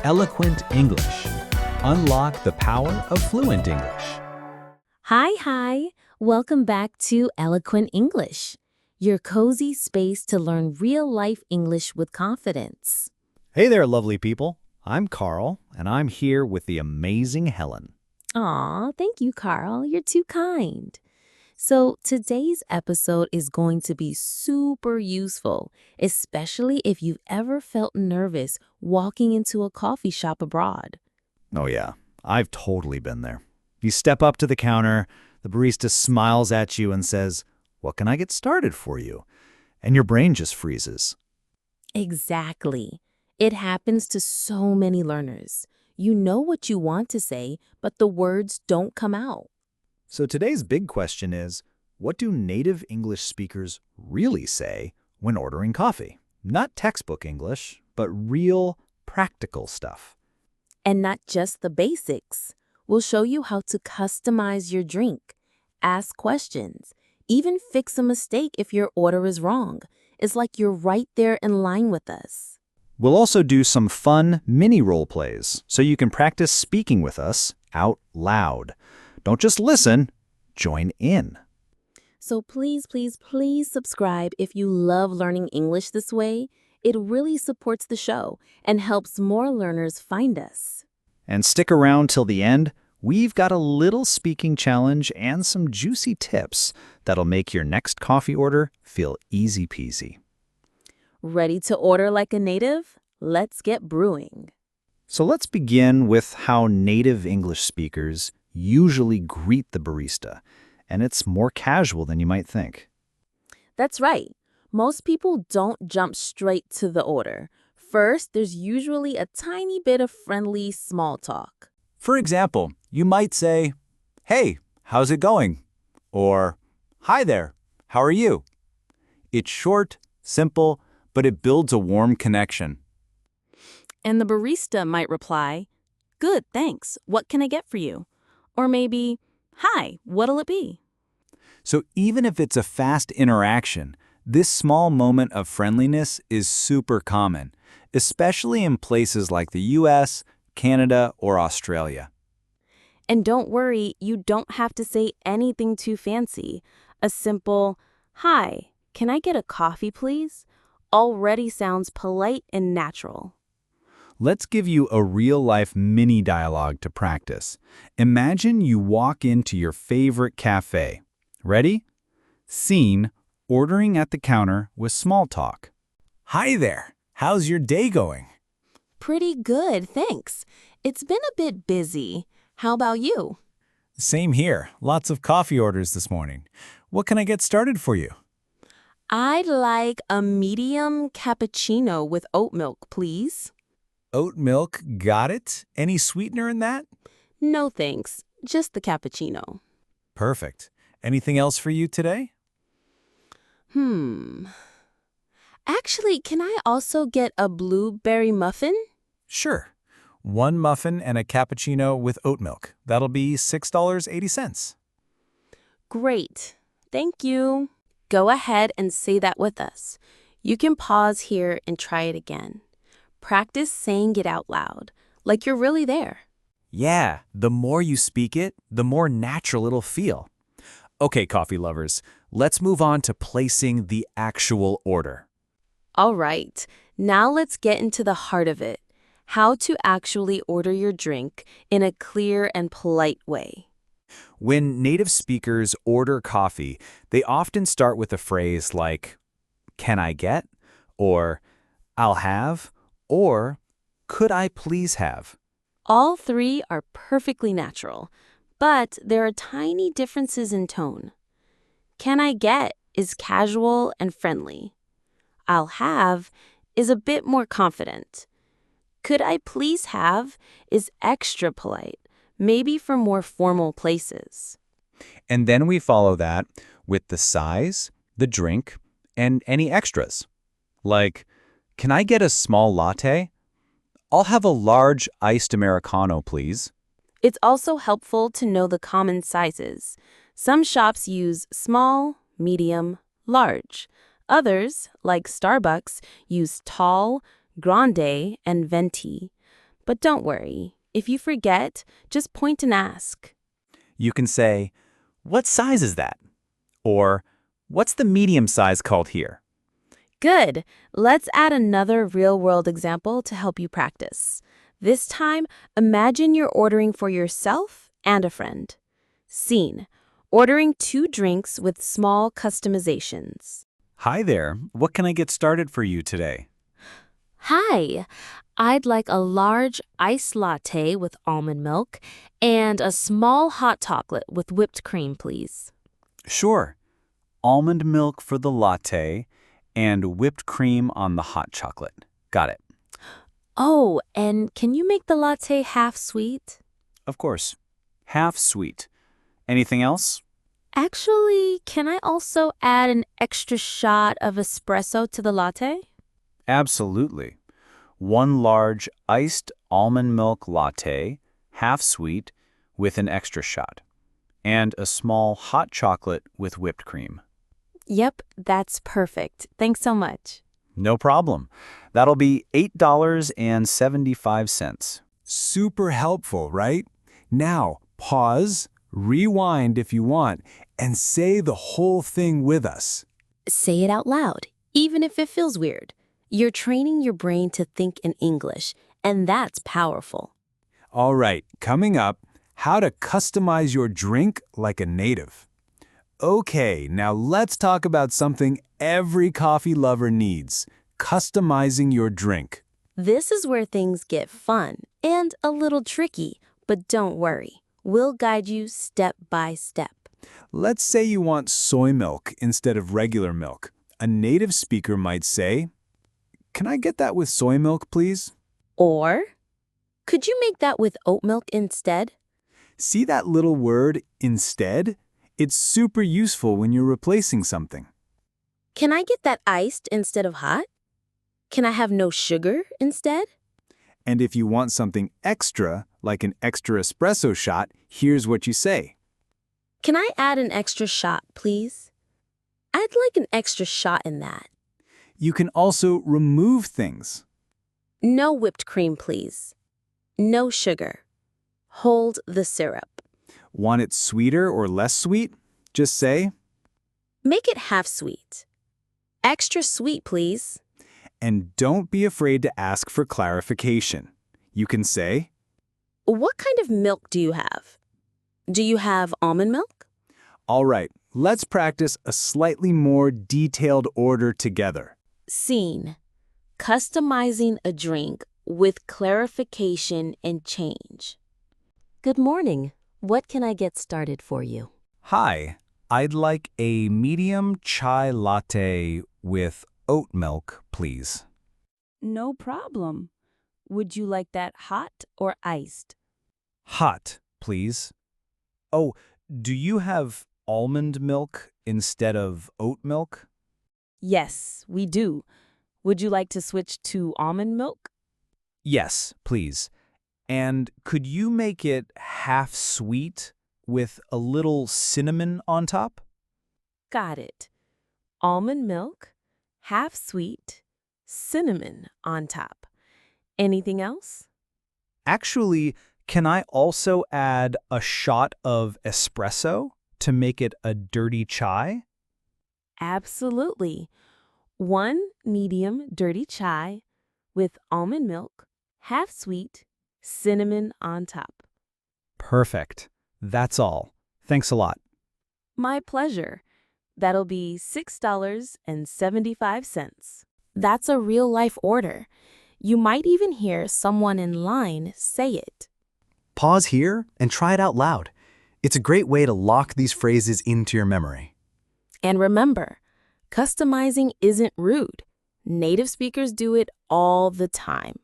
Eloquent English. Unlock the power of fluent English. Hi. Welcome back to Eloquent English, your cozy space to learn real-life English with confidence. Hey there, lovely people. I'm Carl, and I'm here with the amazing Helen. Aw, thank you, Carl. You're too kind. So today's episode is going to be super useful, especially if you've ever felt nervous walking into a coffee shop abroad. Oh yeah, I've totally been there. You step up to the counter, the barista smiles at you and says, "What can I get started for you?" And your brain just freezes. Exactly. It happens to so many learners. You know what you want to say, but the words don't come out. So today's big question is, what do native English speakers really say when ordering coffee? Not textbook English, but real, practical stuff. And not just the basics. We'll show you how to customize your drink, ask questions, even fix a mistake if your order is wrong. It's like you're right there in line with us. We'll also do some fun mini role plays so you can practice speaking with us out loud. Don't just listen, join in. So please subscribe if you love learning English this way. It really supports the show and helps more learners find us. And stick around till the end. We've got a little speaking challenge and some juicy tips that'll make your next coffee order feel easy peasy. Ready to order like a native? Let's get brewing. So let's begin with how native English speakers usually greet the barista, and it's more casual than you might think. That's right. Most people don't jump straight to the order. First, there's usually a tiny bit of friendly small talk. For example, you might say, "Hey, how's it going?" Or, "Hi there, how are you?" It's short, simple, but it builds a warm connection. And the barista might reply, "Good, thanks. What can I get for you?" Or maybe, "Hi, what'll it be?" So even if it's a fast interaction, this small moment of friendliness is super common, especially in places like the US, Canada, or Australia. And don't worry, you don't have to say anything too fancy. A simple, "Hi, can I get a coffee, please?" already sounds polite and natural. Let's give you a real-life mini dialogue to practice. Imagine you walk into your favorite cafe. Ready? Scene, ordering at the counter with small talk. "Hi there, how's your day going?" Pretty good, thanks. It's been a bit busy. How about you? "Same here, lots of coffee orders this morning. What can I get started for you?" I'd like a medium cappuccino with oat milk, please. "Oat milk, got it. Any sweetener in that?" No thanks, just the cappuccino. "Perfect. Anything else for you today?" Actually, can I also get a blueberry muffin? "Sure. One muffin and a cappuccino with oat milk. That'll be $6.80. Great. Thank you. Go ahead and say that with us. You can pause here and try it again. Practice saying it out loud, like you're really there. Yeah, the more you speak it, the more natural it'll feel. Okay, coffee lovers, let's move on to placing the actual order. All right, now let's get into the heart of it. How to actually order your drink in a clear and polite way. When native speakers order coffee, they often start with a phrase like, "Can I get?" or "I'll have," or "Could I please have?" All three are perfectly natural, but there are tiny differences in tone. "Can I get?" is casual and friendly. "I'll have" is a bit more confident. "Could I please have" is extra polite, maybe for more formal places. And then we follow that with the size, the drink, and any extras. Like, "Can I get a small latte?" "I'll have a large iced Americano, please." It's also helpful to know the common sizes. Some shops use small, medium, large. Others, like Starbucks, use tall, grande, and venti. But don't worry. If you forget, just point and ask. You can say, "What size is that?" Or, "What's the medium size called here?" Good. Let's add another real-world example to help you practice. This time, imagine you're ordering for yourself and a friend. Scene: ordering 2 drinks with small customizations. Hi there. What can I get started for you today? Hi, I'd like a large iced latte with almond milk and a small hot chocolate with whipped cream, please. Sure. Almond milk for the latte and whipped cream on the hot chocolate. Got it. Oh, and can you make the latte half sweet? Of course. Half sweet. Anything else? Actually, can I also add an extra shot of espresso to the latte? Absolutely. 1 large iced almond milk latte, half sweet, with an extra shot. And a small hot chocolate with whipped cream. Yep, that's perfect. Thanks so much. No problem. That'll be $8.75. Super helpful, right? Now, pause, rewind if you want, and say the whole thing with us. Say it out loud, even if it feels weird. You're training your brain to think in English, and that's powerful. All right, coming up, how to customize your drink like a native. Okay, now let's talk about something every coffee lover needs: customizing your drink. This is where things get fun and a little tricky, but don't worry. We'll guide you step by step. Let's say you want soy milk instead of regular milk. A native speaker might say, "Can I get that with soy milk, please?" Or, could you make that with oat milk instead? See that little word, instead? It's super useful when you're replacing something. Can I get that iced instead of hot? Can I have no sugar instead? And if you want something extra, like an extra espresso shot, here's what you say. Can I add an extra shot, please? I'd like an extra shot in that. You can also remove things. No whipped cream, please. No sugar. Hold the syrup. Want it sweeter or less sweet? Just say, Make it half sweet. Extra sweet, please. and don't be afraid to ask for clarification. You can say, What kind of milk do you have? Do you have almond milk? all right, let's practice a slightly more detailed order together. Scene: customizing a drink with clarification and change. Good morning. What can I get started for you? Hi, I'd like a medium chai latte with oat milk, please. No problem. Would you like that hot or iced? Hot, please. Oh, do you have almond milk instead of oat milk? Yes, we do. Would you like to switch to almond milk? Yes, please. And could you make it half sweet with a little cinnamon on top? Got it. Almond milk, half sweet, cinnamon on top. Anything else? Actually, can I also add a shot of espresso to make it a dirty chai? Absolutely. 1 medium dirty chai with almond milk, half sweet, cinnamon on top. Perfect. That's all. Thanks a lot. My pleasure. That'll be $6.75. That's a real-life order. You might even hear someone in line say it. Pause here and try it out loud. It's a great way to lock these phrases into your memory. And remember, customizing isn't rude. Native speakers do it all the time.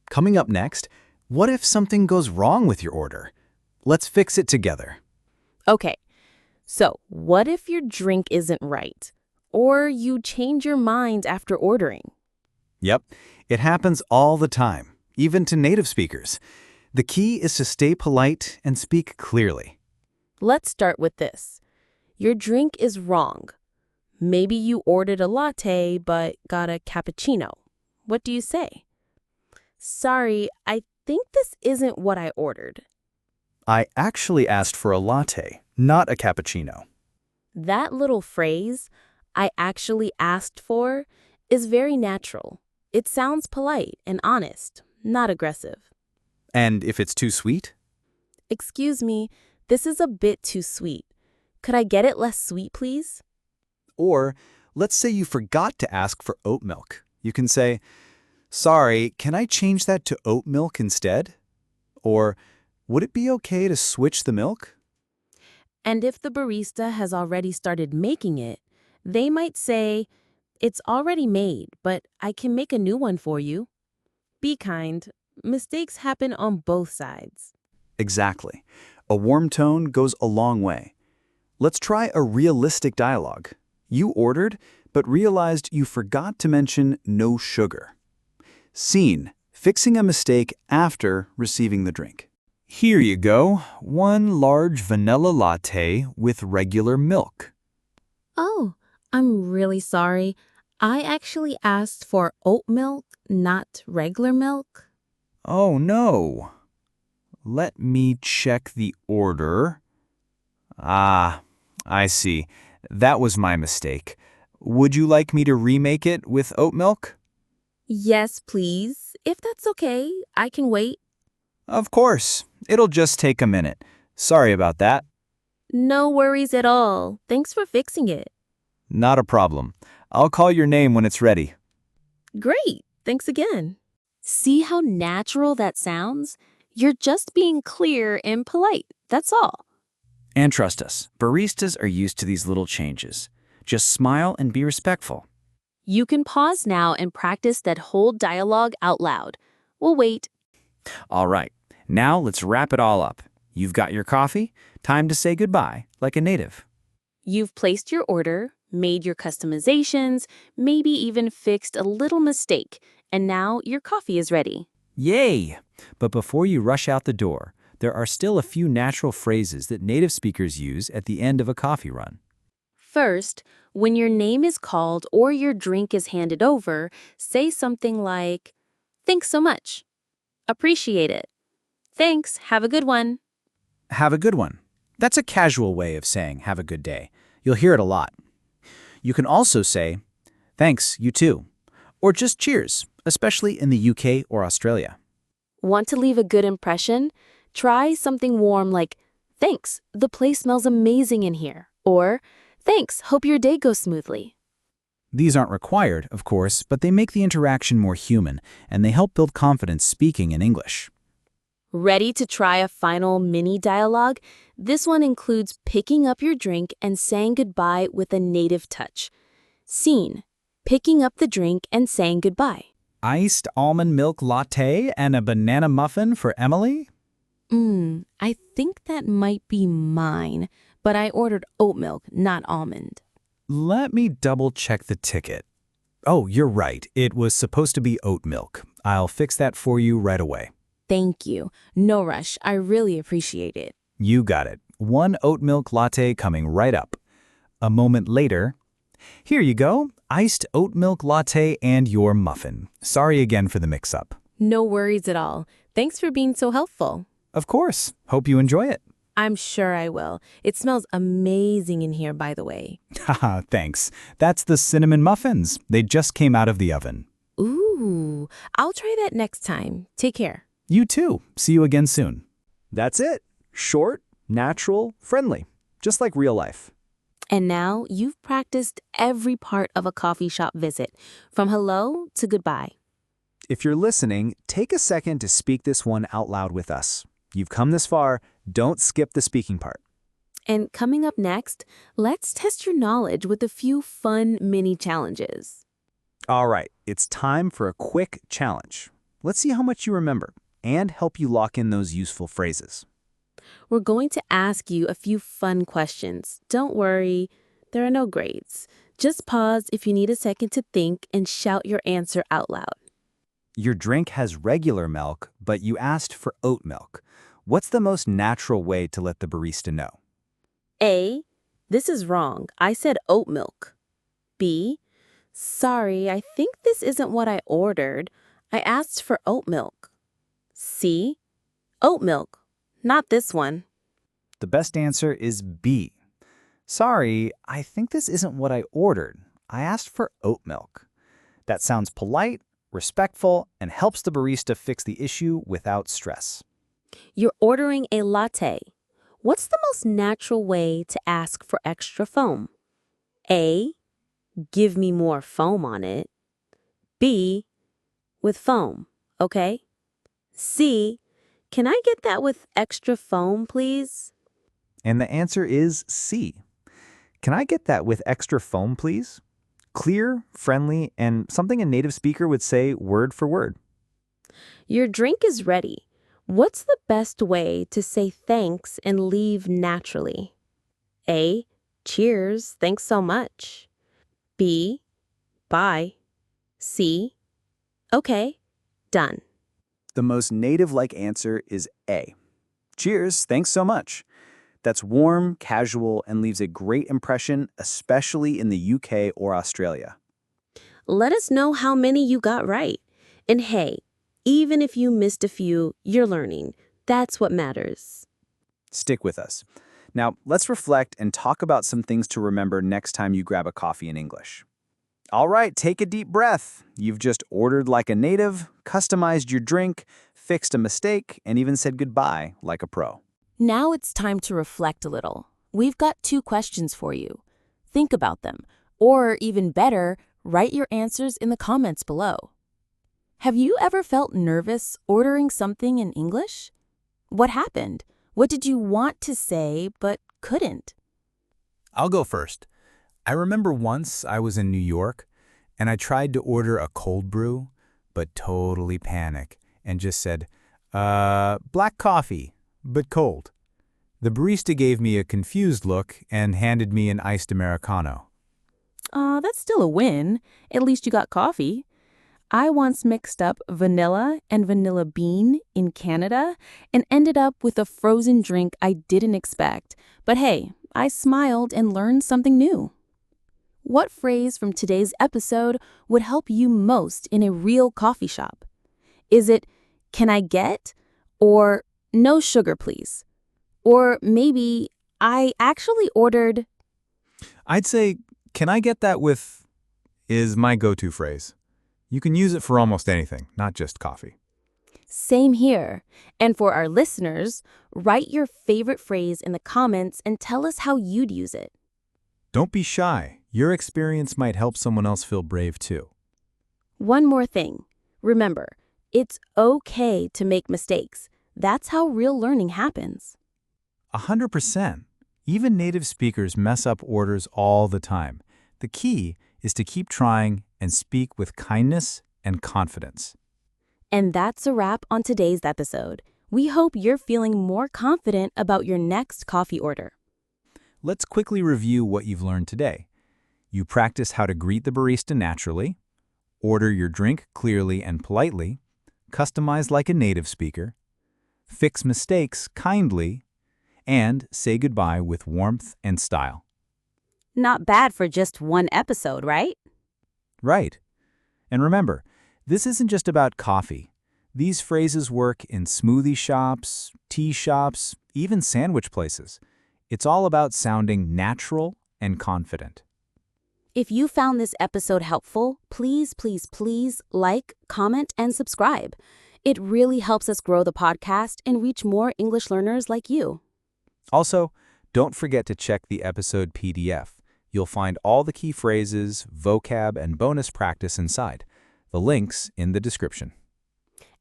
Coming up next, what if something goes wrong with your order? Let's fix it together. Okay, so what if your drink isn't right? Or you change your mind after ordering? Yep, it happens all the time, even to native speakers. The key is to stay polite and speak clearly. Let's start with this. Your drink is wrong. Maybe you ordered a latte but got a cappuccino. What do you say? Sorry, I think this isn't what I ordered. I actually asked for a latte, not a cappuccino. That little phrase, I actually asked for, is very natural. It sounds polite and honest, not aggressive. And if it's too sweet? Excuse me, this is a bit too sweet. Could I get it less sweet, please? Or let's say you forgot to ask for oat milk. You can say, "Sorry, can I change that to oat milk instead?" Or, "Would it be okay to switch the milk?" And if the barista has already started making it, they might say, "It's already made, but I can make a new one for you." Be kind. Mistakes happen on both sides. Exactly. A warm tone goes a long way. Let's try a realistic dialogue. You ordered, but realized you forgot to mention no sugar. Scene: fixing a mistake after receiving the drink. Here you go, 1 large vanilla latte with regular milk. Oh, I'm really sorry. I actually asked for oat milk, not regular milk. Oh no. Let me check the order. Ah, I see. That was my mistake. Would you like me to remake it with oat milk? Yes, please. If that's okay, I can wait. Of course. It'll just take a minute. Sorry about that. No worries at all. Thanks for fixing it. Not a problem. I'll call your name when it's ready. Great. Thanks again. See how natural that sounds? You're just being clear and polite. That's all. And trust us, baristas are used to these little changes. Just smile and be respectful. You can pause now and practice that whole dialogue out loud. We'll wait. All right, now let's wrap it all up. You've got your coffee. Time to say goodbye, like a native. You've placed your order, made your customizations, maybe even fixed a little mistake, and now your coffee is ready. Yay! But before you rush out the door, there are still a few natural phrases that native speakers use at the end of a coffee run. First, when your name is called or your drink is handed over, say something like, "Thanks so much." "Appreciate it." "Thanks, have a good one." Have a good one. That's a casual way of saying have a good day. You'll hear it a lot. You can also say, "Thanks, you too," or just cheers, especially in the UK or Australia. Want to leave a good impression? Try something warm like, "Thanks, the place smells amazing in here." Or, "Thanks, hope your day goes smoothly." These aren't required, of course, but they make the interaction more human, and they help build confidence speaking in English. Ready to try a final mini dialogue? This one includes picking up your drink and saying goodbye with a native touch. Scene: picking up the drink and saying goodbye. Iced almond milk latte and a banana muffin for Emily? I think that might be mine, but I ordered oat milk, not almond. Let me double check the ticket. Oh, you're right. It was supposed to be oat milk. I'll fix that for you right away. Thank you. No rush. I really appreciate it. You got it. 1 oat milk latte coming right up. A moment later, here you go. Iced oat milk latte and your muffin. Sorry again for the mix-up. No worries at all. Thanks for being so helpful. Of course. Hope you enjoy it. I'm sure I will. It smells amazing in here, by the way. Haha, thanks. That's the cinnamon muffins. They just came out of the oven. Ooh, I'll try that next time. Take care. You too. See you again soon. That's it. Short, natural, friendly. Just like real life. And now you've practiced every part of a coffee shop visit, from hello to goodbye. If you're listening, take a second to speak this one out loud with us. You've come this far, don't skip the speaking part. And coming up next, let's test your knowledge with a few fun mini challenges. All right, it's time for a quick challenge. Let's see how much you remember and help you lock in those useful phrases. We're going to ask you a few fun questions. Don't worry, there are no grades. Just pause if you need a second to think and shout your answer out loud. Your drink has regular milk, but you asked for oat milk. What's the most natural way to let the barista know? A, this is wrong. I said oat milk. B, sorry, I think this isn't what I ordered. I asked for oat milk. C, C. Oat milk. Not this one. The best answer is B. Sorry, I think this isn't what I ordered. I asked for oat milk. That sounds polite, respectful, and helps the barista fix the issue without stress. You're ordering a latte. What's the most natural way to ask for extra foam? A. Give me more foam on it. B. With foam, okay? C. Can I get that with extra foam, please? And the answer is C. Can I get that with extra foam, please? Clear, friendly, and something a native speaker would say word for word. Your drink is ready. What's the best way to say thanks and leave naturally? A. Cheers, thanks so much. B. Bye. C. Okay, done. The most native-like answer is A. Cheers, thanks so much. That's warm, casual, and leaves a great impression, especially in the UK or Australia. Let us know how many you got right. And hey, even if you missed a few, you're learning. That's what matters. Stick with us. Now, let's reflect and talk about some things to remember next time you grab a coffee in English. All right, take a deep breath. You've just ordered like a native, customized your drink, fixed a mistake, and even said goodbye like a pro. Now it's time to reflect a little. We've got 2 questions for you. Think about them, or even better, write your answers in the comments below. Have you ever felt nervous ordering something in English? What happened? What did you want to say but couldn't? I'll go first. I remember once I was in New York, and I tried to order a cold brew, but totally panicked and just said, black coffee, but cold. The barista gave me a confused look and handed me an iced Americano. That's still a win. At least you got coffee. I once mixed up vanilla and vanilla bean in Canada and ended up with a frozen drink I didn't expect. But hey, I smiled and learned something new. What phrase from today's episode would help you most in a real coffee shop? Is it, can I get? Or no sugar, please? Or maybe, I actually ordered... I'd say, can I get that with, is my go-to phrase. You can use it for almost anything, not just coffee. Same here. And for our listeners, write your favorite phrase in the comments and tell us how you'd use it. Don't be shy. Your experience might help someone else feel brave too. One more thing. Remember, it's okay to make mistakes. That's how real learning happens. 100%. Even native speakers mess up orders all the time. The key is to keep trying and speak with kindness and confidence. And that's a wrap on today's episode. We hope you're feeling more confident about your next coffee order. Let's quickly review what you've learned today. You practice how to greet the barista naturally, order your drink clearly and politely, customize like a native speaker, fix mistakes kindly, and say goodbye with warmth and style. Not bad for just one episode, right? Right. And remember, this isn't just about coffee. These phrases work in smoothie shops, tea shops, even sandwich places. It's all about sounding natural and confident. If you found this episode helpful, please like, comment, and subscribe. It really helps us grow the podcast and reach more English learners like you. Also, don't forget to check the episode PDF. You'll find all the key phrases, vocab, and bonus practice inside. The link's in the description.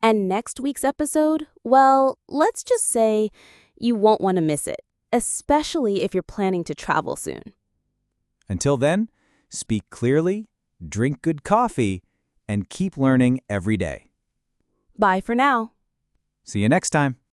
And next week's episode, well, let's just say you won't want to miss it, especially if you're planning to travel soon. Until then, speak clearly, drink good coffee, and keep learning every day. Bye for now. See you next time.